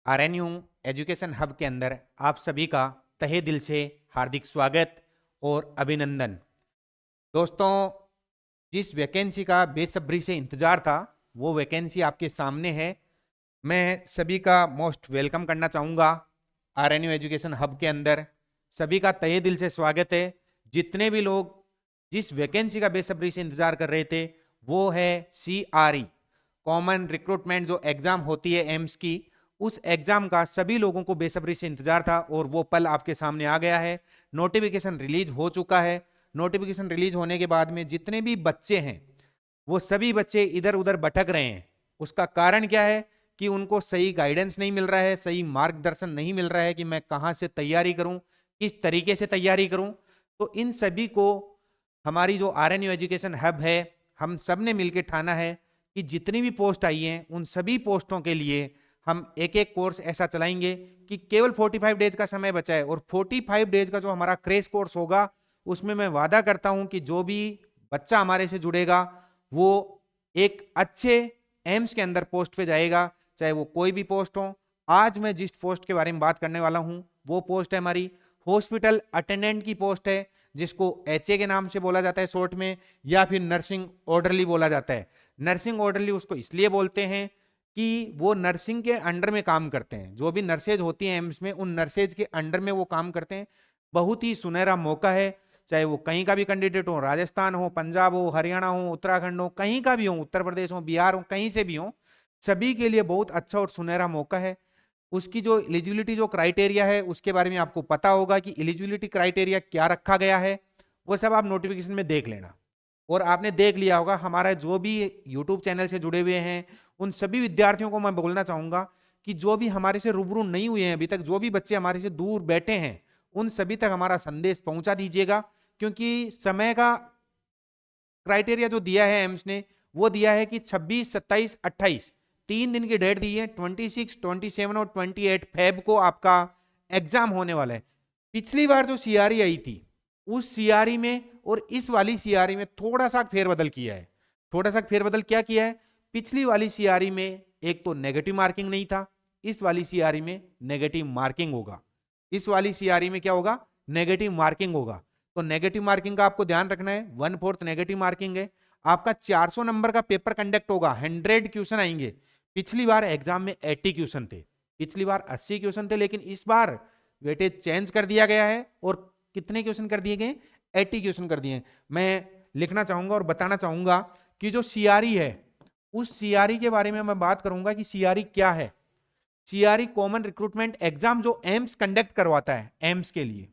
RNU education hub के अंदर आप सभी का तहे दिल से हार्दिक स्वागत और अभिनंदन। दोस्तों, जिस वैकेंसी का बेसब्री से इंतजार था वो वैकेंसी आपके सामने है। मैं सभी का मोस्ट वेलकम करना चाहूँगा। आरएनयू एजुकेशन हब के अंदर सभी का तहे दिल से स्वागत है। जितने भी लोग जिस वैकेंसी का बेसब्री से इंतजार कर रहे थे वो है CRE, कॉमन रिक्रूटमेंट जो एग्जाम होती है एम्स की, उस एग्जाम का सभी लोगों को बेसब्री से इंतजार था और वो पल आपके सामने आ गया है। नोटिफिकेशन रिलीज हो चुका है। नोटिफिकेशन रिलीज होने के बाद में जितने भी बच्चे हैं वो सभी बच्चे इधर उधर भटक रहे हैं। उसका कारण क्या है कि उनको सही गाइडेंस नहीं मिल रहा है, सही मार्गदर्शन नहीं मिल रहा है कि मैं कहां से तैयारी करूं, किस तरीके से तैयारी करूं। तो इन सभी को हमारी जो आरएनयू एजुकेशन हब है, हम सब ने मिलकर ठाना है कि जितनी भी पोस्ट आई हैं उन सभी पोस्टों के लिए हम एक एक कोर्स ऐसा चलाएंगे कि केवल 45 डेज का समय बचा है और 45 डेज का जो हमारा क्रेश कोर्स होगा उसमें मैं वादा करता हूं कि जो भी बच्चा हमारे से जुड़ेगा वो एक अच्छे एम्स के अंदर पोस्ट पे जाएगा, चाहे वो कोई भी पोस्ट हो। आज मैं जिस पोस्ट के बारे में बात करने वाला हूं वो पोस्ट है हमारी हॉस्पिटल अटेंडेंट की पोस्ट है, जिसको HA के नाम से बोला जाता है शॉर्ट में, या फिर नर्सिंग ऑर्डरली बोला जाता है। नर्सिंग ऑर्डरली उसको इसलिए बोलते हैं कि वो नर्सिंग के अंडर में काम करते हैं। जो भी नर्सेज होती हैं एम्स में, उन नर्सेज के अंडर में वो काम करते हैं। बहुत ही सुनहरा मौका है, चाहे वो कहीं का भी कैंडिडेट हो, राजस्थान हो, पंजाब हो, हरियाणा हो, उत्तराखंड हो, कहीं का भी हो, उत्तर प्रदेश हो, बिहार हो, कहीं से भी हो, सभी के लिए बहुत अच्छा और सुनहरा मौका है। उसकी जो एलिजिबिलिटी जो क्राइटेरिया है उसके बारे में आपको पता होगा कि एलिजिबिलिटी क्राइटेरिया क्या रखा गया है, वो सब आप नोटिफिकेशन में देख लेना। और आपने देख लिया होगा, हमारा जो भी यूट्यूब चैनल से जुड़े हुए हैं उन सभी विद्यार्थियों को मैं बोलना चाहूंगा कि जो भी हमारे से रूबरू नहीं हुए हैं अभी तक, जो भी बच्चे हमारे से दूर बैठे हैं, उन सभी तक हमारा संदेश पहुंचा दीजिएगा। क्योंकि समय का क्राइटेरिया जो दिया है एम्स ने वो दिया है कि 26, 27, 28 3 दिन की डेट दी है। 26, 27 और 28 फेब को आपका एग्जाम होने वाला है। पिछली बार जो CRE आई थी उस CRE में और इस वाली CRE में थोड़ा सा फेरबदल किया है। थोड़ा सा फेरबदल क्या किया है? पिछली वाली CRE में एक तो नेगेटिव मार्किंग नहीं था, इस वाली CRE में नेगेटिव मार्किंग होगा। इस वाली CRE में क्या होगा? नेगेटिव मार्किंग होगा। तो नेगेटिव मार्किंग का आपको ध्यान रखना है, 1/4 नेगेटिव मार्किंग है। आपका 400 नंबर का पेपर कंडक्ट होगा, 100 क्वेश्चन आएंगे। पिछली बार एग्जाम में 80 क्वेश्चन थे, पिछली बार 80 क्वेश्चन थे, लेकिन इस बार वेटेज चेंज कर दिया गया है और कितने क्वेश्चन कर दिए गए? 80 क्वेश्चन कर दिए। मैं लिखना चाहूंगा और बताना चाहूंगा कि जो CRE है उस CRE के बारे में मैं बात करूंगा कि CRE क्या है। CRE कॉमन रिक्रूटमेंट एग्जाम जो एम्स कंडक्ट करवाता है, एम्स के लिए,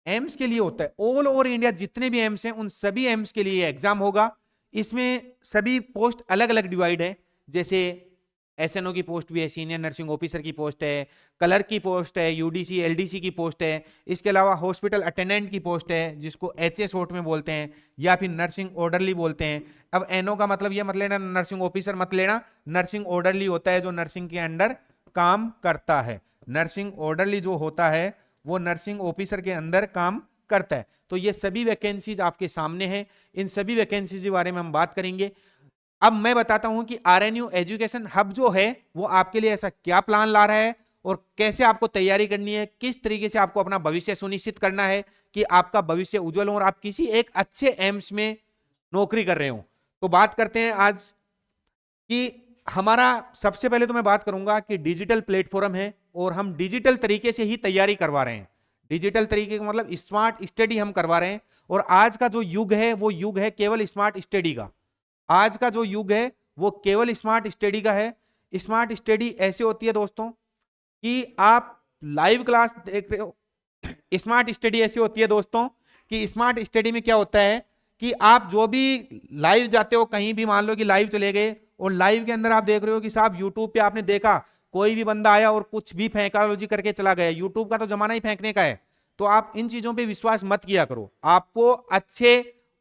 एम्स के लिए होता है। ऑल ओवर इंडिया जितने भी एम्स हैं उन सभी एम्स के लिए एग्जाम होगा। इसमें सभी पोस्ट अलग अलग डिवाइड है। जैसे SNO की पोस्ट भी है, सीनियर नर्सिंग ऑफिसर की पोस्ट है, क्लर्क की पोस्ट है, UDC LDC की पोस्ट है। इसके अलावा हॉस्पिटल अटेंडेंट की पोस्ट है जिसको HA शॉर्ट में बोलते हैं, या फिर नर्सिंग ऑर्डरली बोलते हैं। अब NO का मतलब ये मत लेना, नर्सिंग ऑफिसर मत लेना। नर्सिंग ऑर्डरली होता है जो नर्सिंग के अंडर काम करता है। नर्सिंग ऑर्डरली जो होता है वो नर्सिंग ऑफिसर के अंदर काम करता है। तो ये सभी वैकेंसीज आपके सामने हैं। इन सभी वैकेंसीज के बारे में हम बात करेंगे। अब मैं बताता हूं कि आरएनयू एजुकेशन हब जो है वो आपके लिए ऐसा क्या प्लान ला रहा है और कैसे आपको तैयारी करनी है, किस तरीके से आपको अपना भविष्य सुनिश्चित करना है कि आपका भविष्य उज्जवल हो और आप किसी एक अच्छे एम्स में नौकरी कर रहे हो। तो बात करते हैं आज कि हमारा, सबसे पहले तो मैं बात करूंगा कि डिजिटल प्लेटफॉर्म है और हम डिजिटल तरीके से ही तैयारी करवा रहे हैं। डिजिटल तरीके का मतलब स्मार्ट स्टडी हम करवा रहे हैं। और आज का जो युग है वो युग है केवल स्मार्ट स्टडी का। आज का जो युग है वो केवल स्मार्ट स्टडी का है। स्मार्ट स्टडी ऐसे होती है दोस्तों कि आप लाइव क्लास देख रहे हो। स्मार्ट स्टडी ऐसी होती है दोस्तों कि स्मार्ट स्टडी में क्या होता है कि आप जो भी लाइव जाते हो, कहीं भी मान लो कि लाइव चले गए और लाइव के अंदर आप देख रहे हो कि साहब यूट्यूब पे आपने देखा कोई भी बंदा आया और कुछ भी फेंकालॉजी करके चला गया। यूट्यूब का तो जमाना ही फेंकने का है। तो आप इन चीजों पे विश्वास मत किया करो। आपको अच्छे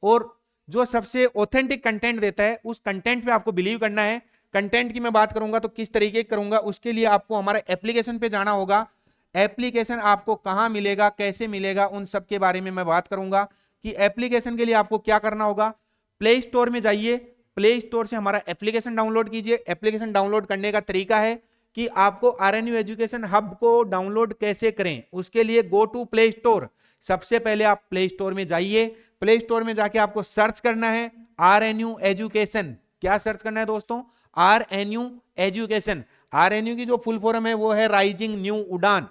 और जो सबसे ऑथेंटिक कंटेंट देता है उस कंटेंट पे आपको बिलीव करना है। कंटेंट की मैं बात करूंगा तो किस तरीके करूंगा, उसके लिए आपको हमारे एप्लीकेशन पे जाना होगा। एप्लीकेशन आपको कहां मिलेगा, कैसे मिलेगा, उन सब के बारे में मैं बात करूंगा कि एप्लीकेशन के लिए आपको क्या करना होगा। प्ले स्टोर में जाइए, प्ले स्टोर से हमारा एप्लीकेशन डाउनलोड कीजिए। एप्लीकेशन डाउनलोड करने का तरीका है कि आपको आरएनयू एजुकेशन हब को डाउनलोड कैसे करें, उसके लिए गो टू प्ले स्टोर। सबसे पहले आप प्ले स्टोर में जाइए। प्ले स्टोर में जाके आपको सर्च करना है आरएनयू एजुकेशन। क्या सर्च करना है दोस्तों? RNU education. आरएनयू की जो फुल फॉर्म है वो है राइजिंग न्यू उड़ान।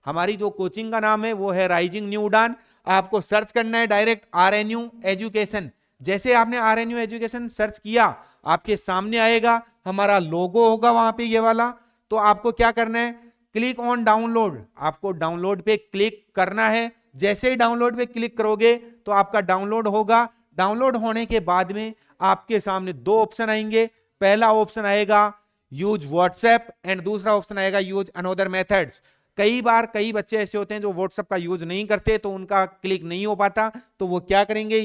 हमारी जो कोचिंग का नाम है वो है राइजिंग न्यू उड़ान। आपको सर्च करना है डायरेक्ट आरएनयू एजुकेशन। जैसे आपने आरएनयू एजुकेशन सर्च किया, आपके सामने आएगा, हमारा लोगो होगा वहां पे ये वाला। तो आपको क्या करना है? Click on download. आपको डाउनलोड पे क्लिक करना है। जैसे ही डाउनलोड पे क्लिक करोगे तो आपका डाउनलोड होगा। डाउनलोड होने के बाद में आपके सामने दो ऑप्शन आएंगे। पहला ऑप्शन आएगा यूज व्हाट्सएप एंड दूसरा ऑप्शन आएगा यूज अनदर मेथड्स। कई बार कई बच्चे ऐसे होते हैं जो व्हाट्सएप का यूज नहीं करते, तो उनका क्लिक नहीं हो पाता। तो वो क्या करेंगे?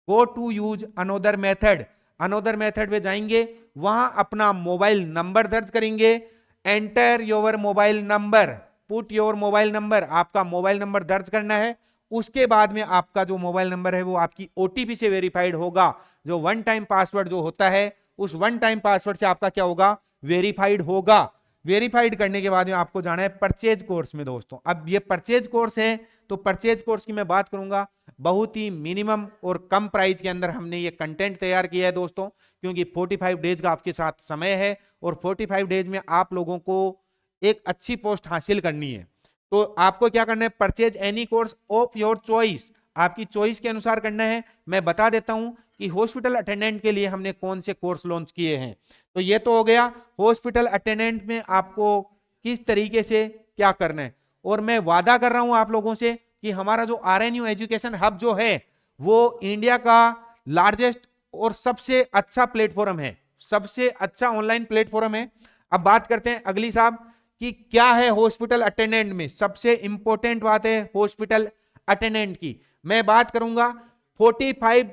Go to use another method. Another method पे जाएंगे, वहां अपना मोबाइल नंबर दर्ज करेंगे। Enter your mobile number, put your mobile number. आपका मोबाइल नंबर दर्ज करना है। उसके बाद में आपका जो मोबाइल नंबर है वो आपकी ओटीपी से वेरीफाइड होगा। जो वन टाइम पासवर्ड जो होता है, उस वन टाइम पासवर्ड से आपका क्या होगा? वेरीफाइड होगा। वेरीफाइड करने के बाद में आपको जाना है परचेज कोर्स में दोस्तों। अब ये परचेज कोर्स है, तो परचेज कोर्स की मैं बात करूंगा। बहुत ही मिनिमम और कम प्राइस के अंदर हमने ये कंटेंट तैयार किया है दोस्तों, क्योंकि 45 डेज का आपके साथ समय है और 45 डेज में आप लोगों को एक अच्छी पोस्ट हासिल करनी है। तो आपको क्या करना है? Purchase any course of your choice. आपकी चॉइस के अनुसार करना है। मैं बता देता हूं कि हॉस्पिटल अटेंडेंट के लिए हमने कौन से कोर्स लॉन्च किए हैं। तो ये तो हो गया हॉस्पिटल अटेंडेंट में आपको किस तरीके से क्या करना है। और मैं वादा कर रहा हूं आप लोगों से कि हमारा जो आरएनयू एजुकेशन हब जो है वो इंडिया का लार्जेस्ट और सबसे अच्छा प्लेटफॉर्म है, सबसे अच्छा ऑनलाइन प्लेटफॉर्म है। अब बात करते हैं अगली साहब कि क्या है हॉस्पिटल अटेंडेंट में। सबसे इंपॉर्टेंट बात है हॉस्पिटल अटेंडेंट की। मैं बात करूंगा 45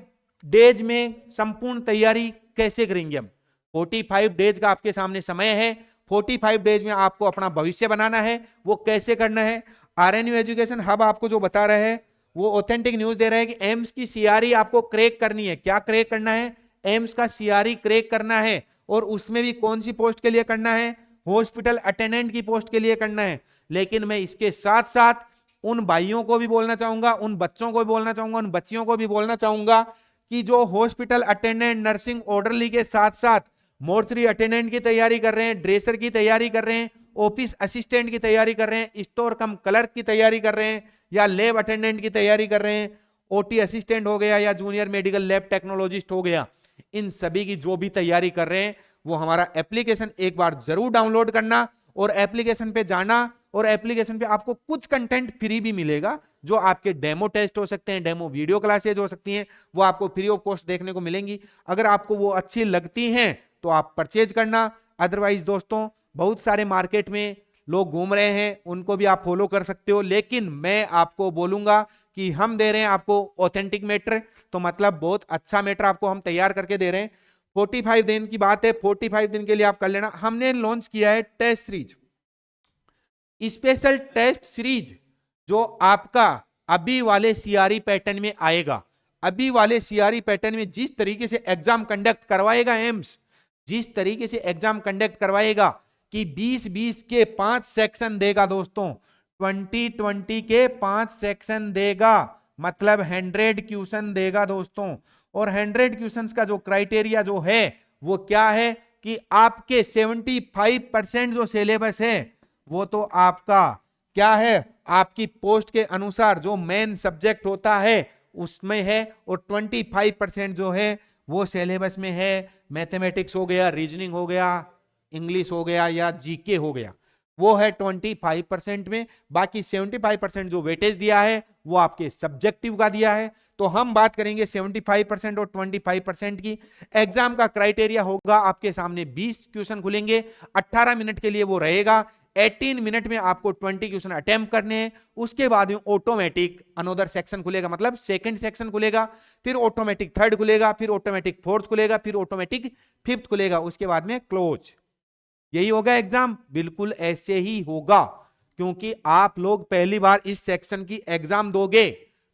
डेज में संपूर्ण तैयारी कैसे करेंगे हम। 45 डेज का आपके सामने समय है। 45 डेज में आपको अपना भविष्य बनाना है। वो कैसे करना है? आरएनयू एजुकेशन हब आपको जो बता रहा है वो ऑथेंटिक न्यूज दे रहा है कि एम्स की सीआरई आपको क्रैक करनी है। क्या क्रैक करना है? एम्स का सीआरई क्रैक करना है। और उसमें भी कौन सी पोस्ट के लिए करना है? हॉस्पिटल अटेंडेंट की पोस्ट के लिए करना है। लेकिन मैं इसके साथ साथ उन भाइयों को भी बोलना चाहूंगा, उन बच्चों को भी बोलना चाहूंगा, उन बच्चियों को भी बोलना चाहूंगा कि जो हॉस्पिटल अटेंडेंट, नर्सिंग ऑर्डरली के साथ साथ मोर्चरी अटेंडेंट की तैयारी कर रहे हैं, ड्रेसर की तैयारी कर रहे हैं, ऑफिस असिस्टेंट की तैयारी कर रहे हैं, स्टोर कम क्लर्क की तैयारी कर रहे हैं, या लैब अटेंडेंट की तैयारी कर रहे हैं, ओटी असिस्टेंट हो गया या जूनियर मेडिकल लैब टेक्नोलॉजिस्ट हो गया, इन सभी की जो भी तैयारी कर रहे हैं वो हमारा एप्लीकेशन एक बार जरूर डाउनलोड करना और एप्लीकेशन पे जाना। और एप्लीकेशन पे आपको कुछ कंटेंट फ्री भी मिलेगा, जो आपके डेमो टेस्ट हो सकते हैं, डेमो वीडियो क्लासेज हो सकती हैं, वो आपको फ्री ऑफ कॉस्ट देखने को मिलेंगी। अगर आपको वो अच्छी लगती हैं तो आप परचेज करना। अदरवाइज दोस्तों बहुत सारे मार्केट में लोग घूम रहे हैं, उनको भी आप फॉलो कर सकते हो। लेकिन मैं आपको बोलूंगा कि हम दे रहे हैं आपको ऑथेंटिक मैटर, तो मतलब बहुत अच्छा मैटर आपको हम तैयार करके दे रहे हैं। 45 दिन की बात है, 45 दिन के लिए आप कर लेना। हमने लॉन्च किया है test series, special test series, जो आपका अभी वाले सीआरई पैटर्न में आएगा। अभी वाले सीआरई पैटर्न में जिस तरीके से एग्जाम कंडक्ट करवाएगा एम्स, जिस तरीके से एग्जाम कंडक्ट करवाएगा कि 20-20 के 5 सेक्शन देगा दोस्तों, 20-20 के 5 सेक्शन देगा, मतलब 100 क्वेश्चन देगा दोस्तों। और 100 क्वेश्चंस का जो क्राइटेरिया जो है वो क्या है कि आपके 75% जो सिलेबस है वो तो आपका क्या है, आपकी पोस्ट के अनुसार जो मेन सब्जेक्ट होता है उसमें है, और 25% जो है वो सिलेबस में है। मैथमेटिक्स हो गया, रीजनिंग हो गया, इंग्लिश हो गया या जीके हो गया, वो है 25% में। बाकी 75% जो वेटेज दिया है वो आपके सब्जेक्टिव का दिया है। तो हम बात करेंगे 75% और 25% की। एग्जाम का क्राइटेरिया होगा आपके सामने 20 क्वेश्चन खुलेंगे, 18 मिनट के लिए वो रहेगा। 18 मिनट में आपको 20 क्वेश्चन अटेम्प्ट करने हैं। उसके बाद में ऑटोमेटिक अनदर सेक्शन खुलेगा, मतलब सेकंड सेक्शन खुलेगा, फिर ऑटोमेटिक थर्ड खुलेगा, फिर ऑटोमेटिक फोर्थ खुलेगा, फिर ऑटोमेटिक फिफ्थ खुलेगा, उसके बाद में क्लोज। यही होगा एग्जाम, बिल्कुल ऐसे ही होगा, क्योंकि आप लोग पहली बार इस सेक्शन की एग्जाम दोगे,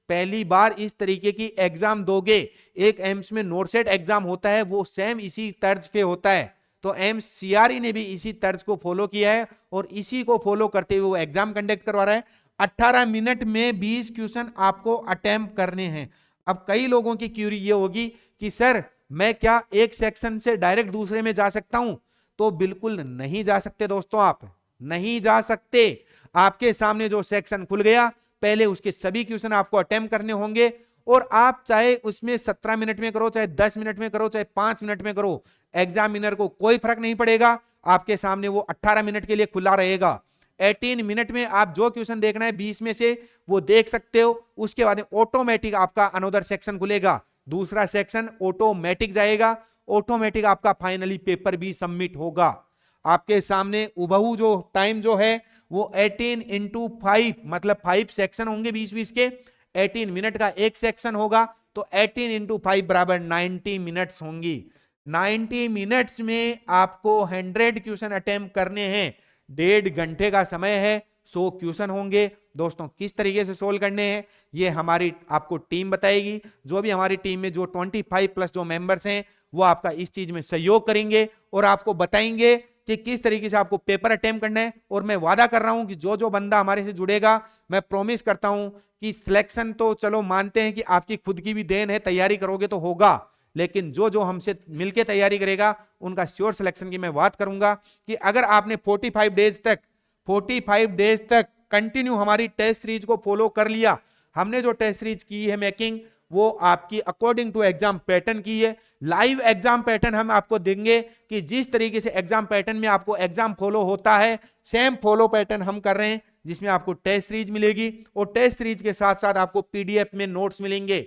पहली बार इस तरीके की एग्जाम दोगे, एक एम्स में नोटसेट एग्जाम होता है वो सेम इसी तर्ज पे होता है, तो एम्स सीआरई ने भी इसी तर्ज को फॉलो किया है और इसी को फॉलो करते हुए वो एग्जाम कंडक्ट करवा रहा है। 18 मिनट में 20 क्वेश्चन आपको अटेम्प्ट करने हैं। अब कई लोगों की क्यूरी ये होगी कि सर मैं क्या एक सेक्शन से डायरेक्ट दूसरे में जा सकता हूं? तो बिल्कुल नहीं जा सकते दोस्तों, आप नहीं जा सकते। आपके सामने जो सेक्शन खुल गया, पहले उसके सभी क्वेश्चन आपको अटेम्प्ट करने होंगे और आप चाहे उसमें 17 मिनट में करो, चाहे 10 मिनट में करो, चाहे 5 मिनट में करो, एग्जामिनर को कोई फर्क नहीं पड़ेगा। आपके सामने वो 18 मिनट के लिए खुला रहेगा। 18 मिनट में आप जो क्वेश्चन देखना है 20 में से वो देख सकते हो। उसके बाद ऑटोमेटिक आपका अनदर सेक्शन खुलेगा, दूसरा सेक्शन ऑटोमेटिक जाएगा, ऑटोमेटिक आपका फाइनली पेपर भी सबमिट होगा। आपके सामने उबहू जो टाइम जो है वो 18 इंटू 5 मतलब 5 सेक्शन होंगे 20-20 के, 18 मिनट का एक सेक्शन होगा, तो 18 इंटू 5 बराबर 90 मिनट्स होंगी। 90 मिनट्स में आपको 100 क्वेश्चन अटेम्प्ट करने हैं, 1.5 घंटे का समय है, 100 क्वेश्चन होंगे। दोस्तों किस तरीके से सोल्व करने हैं ये हमारी आपको टीम बताएगी। जो भी हमारी टीम में जो 25 प्लस जो मेंबर्स हैं वो आपका इस चीज में सहयोग करेंगे और आपको बताएंगे कि किस तरीके से आपको पेपर अटेम्प्ट करना है। और मैं वादा कर रहा हूं कि जो जो बंदा हमारे से जुड़ेगा, मैं प्रॉमिस करता हूं कि सिलेक्शन तो चलो मानते हैं कि आपकी खुद की भी देन है, तैयारी करोगे तो होगा, लेकिन जो जो हमसे मिलके तैयारी करेगा उनका श्योर सिलेक्शन की मैं बात करूंगा। कि अगर आपने 45 डेज तक कंटिन्यू हमारी टेस्ट सीरीज को फॉलो कर लिया, हमने जो टेस्ट सीरीज की है मेकिंग वो आपकी अकॉर्डिंग टू एग्जाम पैटर्न की है। लाइव एग्जाम पैटर्न हम आपको देंगे कि जिस तरीके से एग्जाम पैटर्न में आपको एग्जाम फॉलो होता है सेम फॉलो पैटर्न हम कर रहे हैं, जिसमें आपको टेस्ट सीरीज मिलेगी और टेस्ट सीरीज के साथ साथ आपको पीडीएफ में नोट्स मिलेंगे,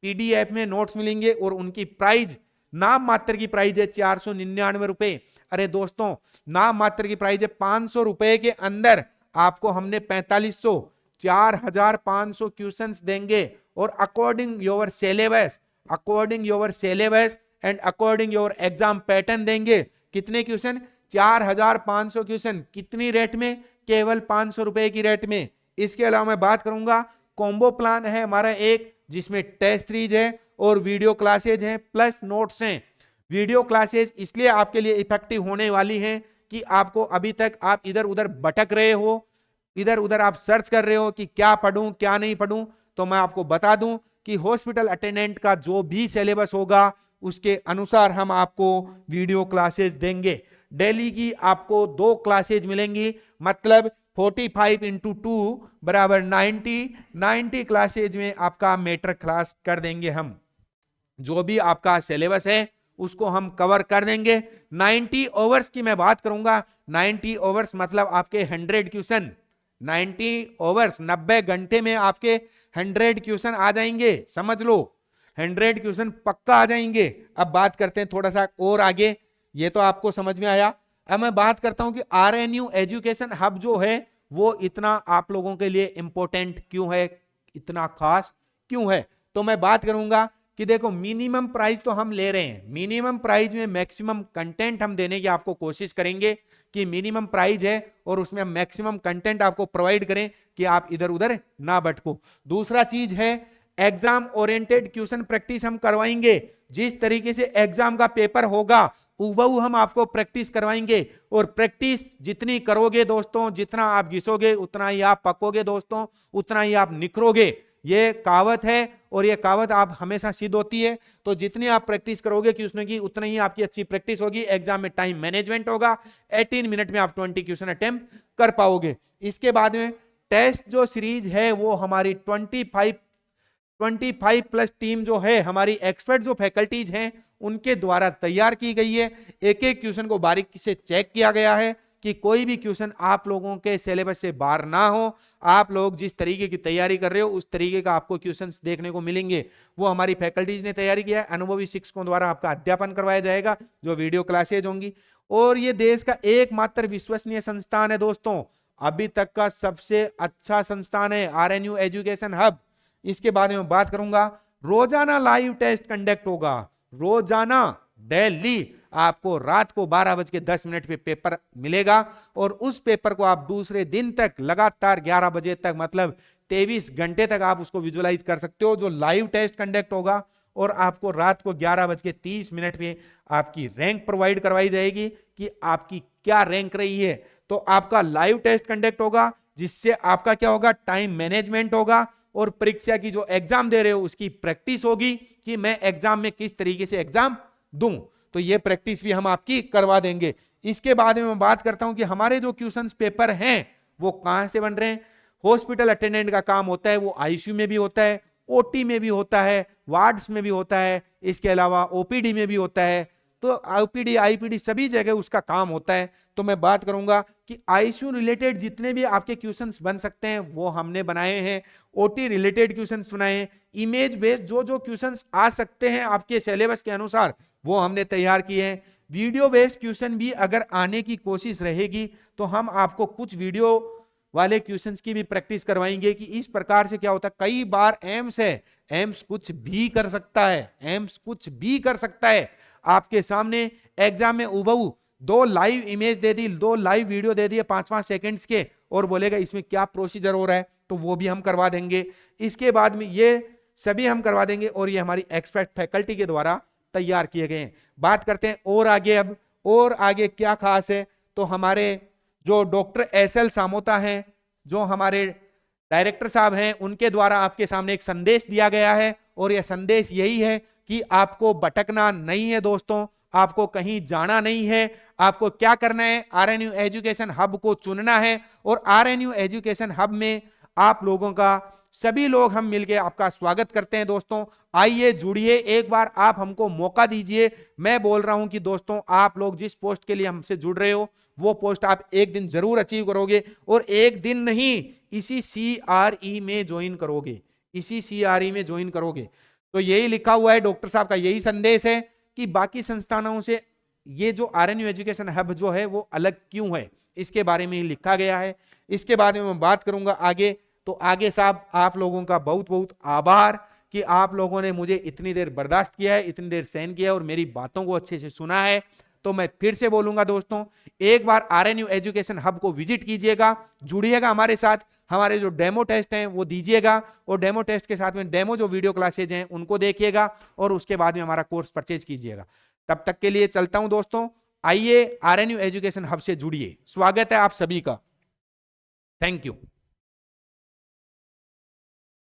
पीडीएफ में नोट्स मिलेंगे और उनकी प्राइस नाम मात्र की प्राइस है 499 रुपए। अरे दोस्तों नाम मात्र की प्राइस है 500 रुपए के अंदर आपको हमने 4500 क्वेश्चंस देंगे और according your syllabus and according your exam pattern देंगे। कितने क्वेश्चन? 4500 क्वेश्चन। कितनी रेट में? केवल 500 रुपए की रेट में। इसके अलावा मैं बात करूंगा कॉम्बो प्लान है हमारा एक, जिसमें टेस्ट सीरीज है और वीडियो क्लासेज हैं प्लस नोट्स हैं। वीडियो क्लासेज इसलिए आपके लिए इफेक्टिव होने वाली हैं कि आपको अभी तक आप इधर उधर भटक रहे हो, इधर उधर आप सर्च कर रहे हो कि क्या पढूं क्या नहीं पढूं, तो मैं आपको बता दूं कि हॉस्पिटल अटेंडेंट का जो भी सिलेबस होगा उसके अनुसार हम आपको वीडियो क्लासेज देंगे। डेली की आपको 2 क्लासेज मिलेंगी, मतलब 45 इंटू 2 बराबर 90 क्लासेज में आपका मैटर क्लास कर देंगे हम। जो भी आपका सिलेबस है उसको हम कवर कर देंगे। 90 ओवर्स की मैं बात करूंगा, 90 ओवर्स मतलब आपके 100 क्वेश्चन, 90 ओवर्स 90 घंटे में आपके 100 क्वेश्चन आ जाएंगे। समझ लो 100 क्वेश्चन पक्का आ जाएंगे। अब बात करते हैं थोड़ा सा और आगे, ये तो आपको समझ में आया। अब मैं बात करता हूं कि आरएनयू एजुकेशन हब जो है वो इतना आप लोगों के लिए इंपॉर्टेंट क्यों है, इतना खास क्यों है। तो मैं बात करूंगा कि देखो मिनिमम प्राइस तो हम ले रहे हैं, मिनिमम प्राइस में मैक्सिमम कंटेंट हम देने की आपको कोशिश करेंगे कि मिनिमम प्राइस है और उसमें हम मैक्सिमम कंटेंट आपको प्रोवाइड करें कि आप इधर उधर ना भटको। दूसरा चीज है एग्जाम ओरिएंटेड क्वेश्चन प्रैक्टिस हम करवाएंगे। जिस तरीके से एग्जाम का पेपर होगा हूबहू हम आपको प्रैक्टिस करवाएंगे और प्रैक्टिस जितनी करोगे दोस्तों, जितना आप घिसोगे उतना ही आप पकोगे दोस्तों, उतना ही आप निखरोगे। ये कहावत है और ये कहावत आप हमेशा सिद्ध होती है। तो जितनी आप प्रैक्टिस करोगे क्वेश्चन की उतनी ही आपकी अच्छी प्रैक्टिस होगी, एग्जाम में टाइम मैनेजमेंट होगा, 18 मिनट में आप 20 क्वेश्चन अटेम्प्ट कर पाओगे। इसके बाद में टेस्ट जो सीरीज है वो हमारी 25 प्लस टीम जो है हमारी एक्सपर्ट जो फैकल्टीज हैं उनके द्वारा तैयार की गई है। एक एक क्वेश्चन को बारीकी से चेक किया गया है कि कोई भी क्वेश्चन आप लोगों के सिलेबस से बाहर ना हो। आप लोग जिस तरीके की तैयारी कर रहे हो उस तरीके का आपको क्वेश्चंस देखने को मिलेंगे, वो हमारी फैकल्टीज ने तैयारी किया है। अनुभवी शिक्षकों द्वारा आपका अध्यापन करवाया जाएगा, जो वीडियो क्लासेज होंगी। और ये देश का एकमात्र विश्वसनीय संस्थान है दोस्तों, अभी तक का सबसे अच्छा संस्थान है आरएनयू एजुकेशन हब। इसके बारे में बात करूंगा, रोजाना लाइव टेस्ट कंडक्ट होगा, रोजाना डेली आपको रात को 12:10 पे पेपर मिलेगा और उस पेपर को आप दूसरे दिन तक लगातार 11 बजे तक मतलब 23 घंटे तक आप उसको विजुअलाइज कर सकते हो। जो लाइव टेस्ट कंडक्ट होगा और आपको रात को 11:30 पे आपकी रैंक प्रोवाइड करवाई जाएगी कि आपकी क्या रैंक रही है। तो आपका लाइव टेस्ट कंडक्ट होगा, जिससे आपका क्या होगा, टाइम मैनेजमेंट होगा, और परीक्षा की जो एग्जाम दे रहे हो उसकी प्रैक्टिस होगी कि मैं एग्जाम में किस तरीके से एग्जाम दूं। तो ये प्रैक्टिस भी हम आपकी करवा देंगे। इसके बाद में मैं बात करता हूं कि हमारे जो क्वेश्चंस पेपर हैं वो कहां से बन रहे हैं। हॉस्पिटल अटेंडेंट का काम होता है, वो आईसीयू में भी होता है, ओटी में भी होता है, वार्ड्स में भी होता है, इसके अलावा ओपीडी में भी होता है। तो ओपीडी आईपीडी सभी जगह उसका काम होता है। तो मैं बात करूंगा कि आईसीयू रिलेटेड जितने भी आपके क्वेश्चंस बन सकते हैं वो हमने बनाए हैं, ओटी रिलेटेड क्वेश्चंस बनाए हैं, इमेज बेस्ड जो जो क्वेश्चंस आ सकते हैं आपके सिलेबस के अनुसार वो हमने तैयार किए हैं। वीडियो बेस्ड क्वेश्चन भी अगर आने की कोशिश रहेगी तो हम आपको कुछ वीडियो वाले क्वेश्चंस की भी प्रैक्टिस करवाएंगे कि इस प्रकार से क्या होता है। कई बार एम्स है, एम्स कुछ भी कर सकता है, एम्स कुछ भी कर सकता है। आपके सामने एग्जाम में उबहू 2 लाइव इमेज दे दी, 2 लाइव वीडियो दे दिए 5-5 सेकंड्स के, और बोलेगा इसमें क्या प्रोसीजर हो रहा है, तो वो भी हम करवा देंगे। इसके बाद में ये सभी हम करवा देंगे, और ये हमारी एक्सपर्ट फैकल्टी के द्वारा तैयार किए गए हैं। बात करते हैं और आगे। अब और आगे क्या खास है, तो हमारे जो डॉक्टर एसएल सामोता हैं, जो हमारे डायरेक्टर साहब हैं, उनके द्वारा आपके सामने एक संदेश दिया गया है, और यह संदेश यही है कि आपको भटकना नहीं है दोस्तों, आपको कहीं जाना नहीं है। आपको क्या करना है, आरएनयू एजुकेशन हब को चुनना है, और आरएनयू एजुकेशन हब में आप लोगों का सभी लोग हम मिलकर आपका स्वागत करते हैं। दोस्तों आइए जुड़िए, एक बार आप हमको मौका दीजिए। मैं बोल रहा हूं कि दोस्तों आप लोग जिस पोस्ट के लिए हमसे जुड़ रहे हो वो पोस्ट आप एक दिन जरूर अचीव करोगे, और एक दिन नहीं, इसी CRE में ज्वाइन करोगे, इसी CRE में ज्वाइन करोगे। तो यही लिखा हुआ है, डॉक्टर साहब का यही संदेश है कि बाकी संस्थानों से ये जो आरएनयू एजुकेशन हब जो है वो अलग क्यों है, इसके बारे में ही लिखा गया है। इसके बारे में मैं बात करूंगा आगे। तो आगे साहब आप लोगों का बहुत बहुत आभार कि आप लोगों ने मुझे इतनी देर बर्दाश्त किया है, इतनी देर सहन किया है, और मेरी बातों को अच्छे से सुना है। तो मैं फिर से बोलूंगा दोस्तों, एक बार आरएनयू एजुकेशन हब को विजिट कीजिएगा, जुड़िएगा हमारे साथ, हमारे जो डेमो टेस्ट हैं वो दीजिएगा, और डेमो टेस्ट के साथ में डेमो जो वीडियो क्लासेज हैं उनको देखिएगा, और उसके बाद में हमारा कोर्स परचेज कीजिएगा। तब तक के लिए चलता हूं दोस्तों, आइए आरएनयू एजुकेशन हब से जुड़िए। स्वागत है आप सभी का। Thank you.